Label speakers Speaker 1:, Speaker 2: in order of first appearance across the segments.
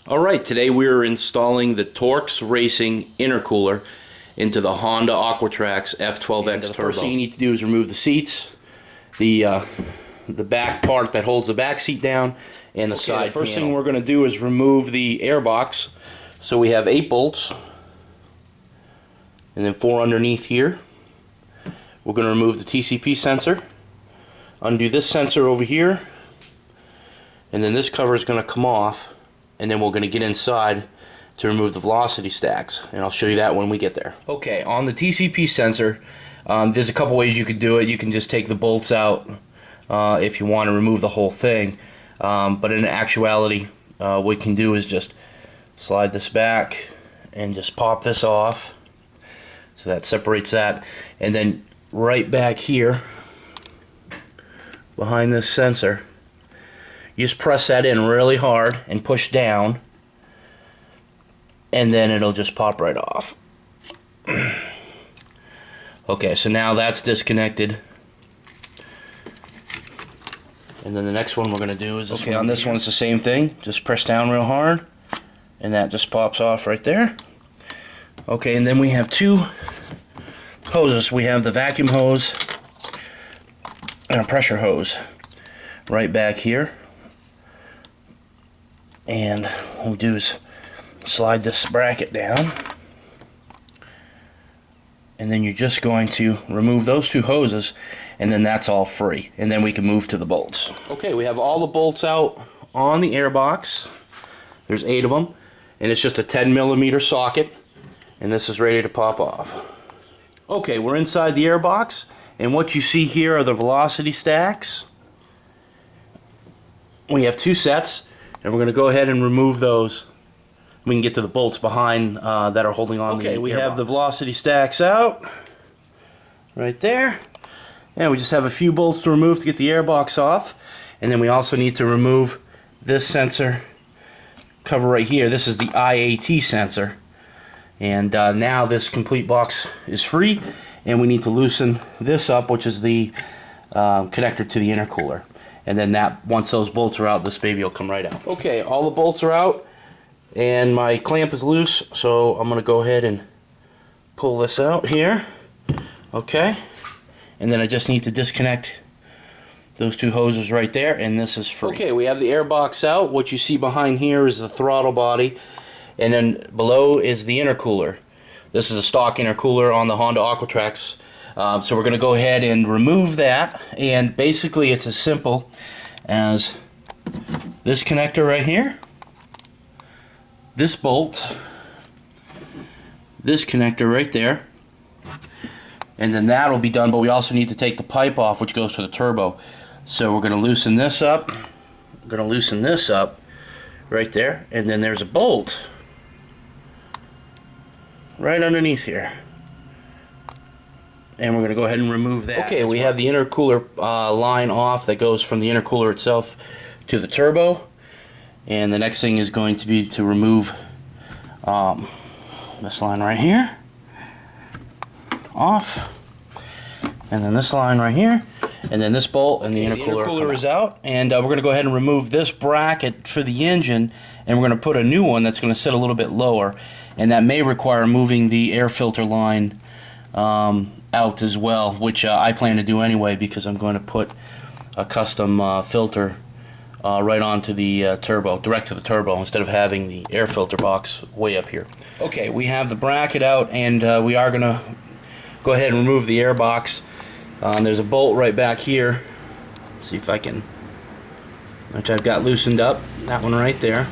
Speaker 1: Alright, today we're installing the Torx Racing intercooler into the Honda Aquatrax F12X Turbo. The first thing you need to do is remove the seats, the back part that holds the back seat down, and the side panel. The first thing we're going to do is remove the air box. So we have 8 bolts, and then 4 underneath here. We're going to remove the TCP sensor, undo this sensor over here, and then this cover is going to come off. And then we're going to get inside to remove the velocity stacks, and I'll show you that when we get there. Okay, on the TCP sensor, there's a couple ways you could do it. You can just take the bolts out if you want to remove the whole thing, but in actuality, what we can do is just slide this back and just pop this off, so that separates that, and then right back here behind this sensor, you just press that in really hard and push down, and then it'll just pop right off. Okay, so now that's disconnected. And then the next one we're going to do is this one. Okay, on this one it's the same thing. Just press down real hard, and that just pops off right there. Okay, and then we have 2 hoses. We have the vacuum hose and a pressure hose right back here. And what we'll do is slide this bracket down, and then you're just going to remove those 2 hoses, and then that's all free, and then we can move to the bolts. Okay, we have all the bolts out on the air box. There's 8 of them, and it's just a 10mm socket, and this is ready to pop off. Okay, we're inside the air box, and what you see here are the velocity stacks. We have 2 sets. And we're going to go ahead and remove those. We can get to the bolts behind that are holding on. Okay, we have the velocity stacks out right there. And we just have a few bolts to remove to get the airbox off. And then we also need to remove this sensor cover right here. This is the IAT sensor. And now this complete box is free. And we need to loosen this up, which is the connector to the intercooler. And then once those bolts are out, this baby will come right out. Okay, all the bolts are out, and my clamp is loose, so I'm going to go ahead and pull this out here. Okay, and then I just need to disconnect those 2 hoses right there, and this is free. Okay, we have the air box out. What you see behind here is the throttle body, and then below is the intercooler. This is a stock intercooler on the Honda Aquatrax. So we're going to go ahead and remove that, and basically it's as simple as this connector right here, this bolt, this connector right there, and then that'll be done. But we also need to take the pipe off, which goes to the turbo. So we're going to loosen this up, right there, and then there's a bolt right underneath here. And we're going to go ahead and remove that. Okay, we have the intercooler line off that goes from the intercooler itself to the turbo. And the next thing is going to be to remove this line right here off. And then this line right here. And then this bolt, and the intercooler is out. And we're going to go ahead and remove this bracket for the engine. And we're going to put a new one that's going to sit a little bit lower. And that may require moving the air filter line out as well, which I plan to do anyway, because I'm going to put a custom filter right onto the turbo, direct to the turbo, instead of having the air filter box way up here. Okay, we have the bracket out, and we are going to go ahead and remove the air box. There's a bolt right back here. Let's see if I can, which I've got loosened up, that one right there.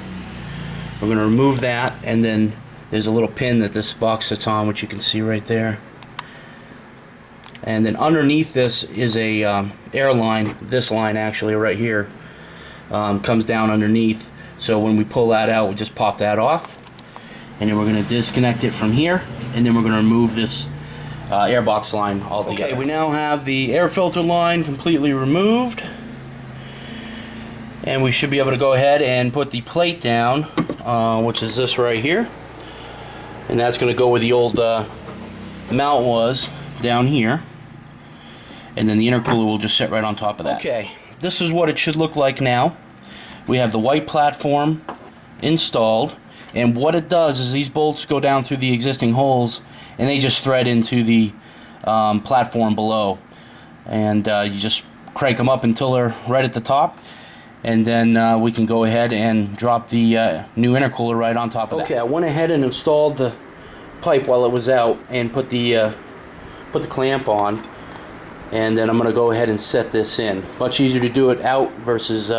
Speaker 1: We're going to remove that, and then there's a little pin that this box sits on, which you can see right there. And then underneath this is a air line. This line actually right here comes down underneath. So when we pull that out, we just pop that off. And then we're going to disconnect it from here. And then we're going to remove this airbox line altogether. Okay, we now have the air filter line completely removed. And we should be able to go ahead and put the plate down, which is this right here. And that's going to go where the old mount was, down here. And then the intercooler will just sit right on top of that. Okay, this is what it should look like now. We have the white platform installed, and what it does is these bolts go down through the existing holes and they just thread into the platform below, and you just crank them up until they're right at the top, and then we can go ahead and drop the new intercooler right on top of that. Okay, I went ahead and installed the pipe while it was out and put the clamp on, and then I'm going to go ahead and set this in. Much easier to do it out versus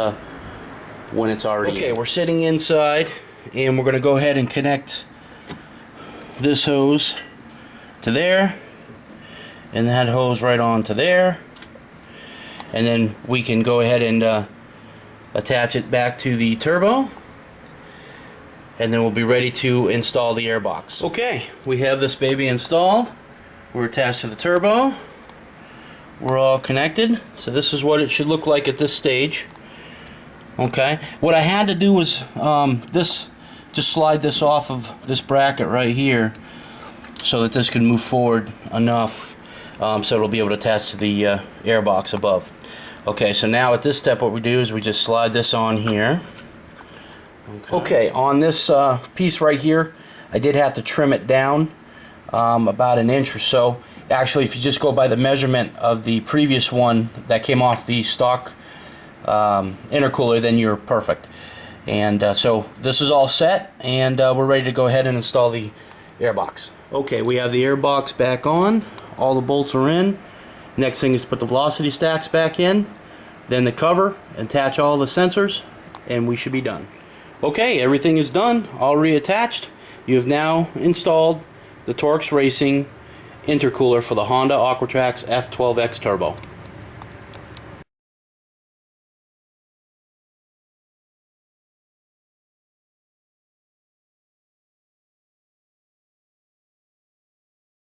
Speaker 1: when it's already in. We're sitting inside, and we're going to go ahead and connect this hose to there, and that hose right on to there, and then we can go ahead and attach it back to the turbo, and then we'll be ready to install the air box. Okay, we have this baby installed. We're attached to the turbo. We're all connected. So this is what it should look like at this stage. Okay, what I had to do was just slide this off of this bracket right here so that this can move forward enough so it'll be able to attach to the air box above. Okay, so now at this step what we do is we just slide this on here. Okay, on this piece right here, I did have to trim it down about an inch or so. Actually, if you just go by the measurement of the previous one that came off the stock intercooler, then you're perfect. And so this is all set, and we're ready to go ahead and install the air box. Okay, we have the air box back on. All the bolts are in. Next thing is put the velocity stacks back in, then the cover, attach all the sensors, and we should be done. Okay, everything is done, all reattached. You have now installed the Torx Racing intercooler for the Honda Aquatrax F12X Turbo.